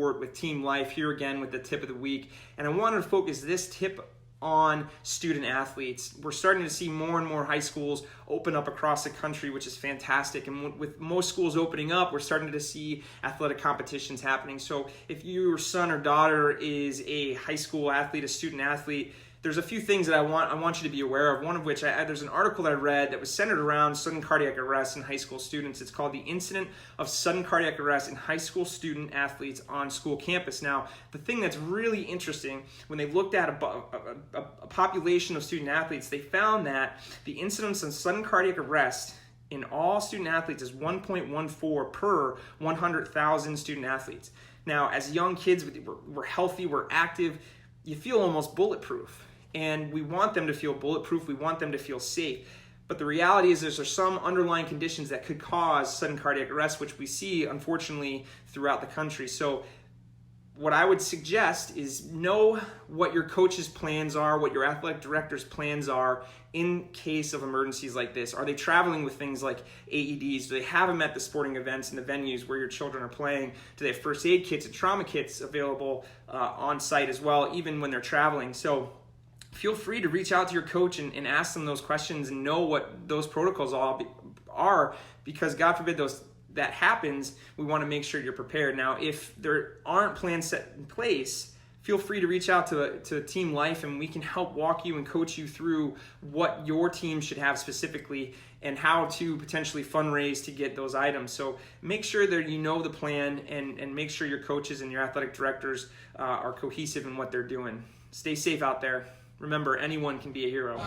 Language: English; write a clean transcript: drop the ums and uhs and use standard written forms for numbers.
support with Team Life here again with the tip of the week. And I wanted to focus this tip on student athletes. We're starting to see more and more high schools open up across the country, which is fantastic. And with most schools opening up, we're starting to see athletic competitions happening. So if your son or daughter is a high school athlete, a student athlete, there's a few things that I want you to be aware of. One of which, there's an article that I read that was centered around sudden cardiac arrest in high school students. It's called "The Incident of Sudden Cardiac Arrest in High School Student Athletes on School Campus." Now, the thing that's really interesting, when they looked at a population of student athletes, they found that the incidence of sudden cardiac arrest in all student athletes is 1.14 per 100,000 student athletes. Now, as young kids, we're healthy, we're active, you feel almost bulletproof. And we want them to feel bulletproof. We want them to feel safe. But the reality is there's some underlying conditions that could cause sudden cardiac arrest, which we see, unfortunately, throughout the country. So what I would suggest is know what your coach's plans are, what your athletic director's plans are in case of emergencies like this. Are they traveling with things like AEDs? Do they have them at the sporting events and the venues where your children are playing? Do they have first aid kits and trauma kits available on site as well, even when they're traveling? So feel free to reach out to your coach and ask them those questions and know what those protocols are, because God forbid that happens, we want to make sure you're prepared. Now, if there aren't plans set in place, feel free to reach out to Team Life, and we can help walk you and coach you through what your team should have specifically and how to potentially fundraise to get those items. So make sure that you know the plan and make sure your coaches and your athletic directors are cohesive in what they're doing. Stay safe out there. Remember, anyone can be a hero.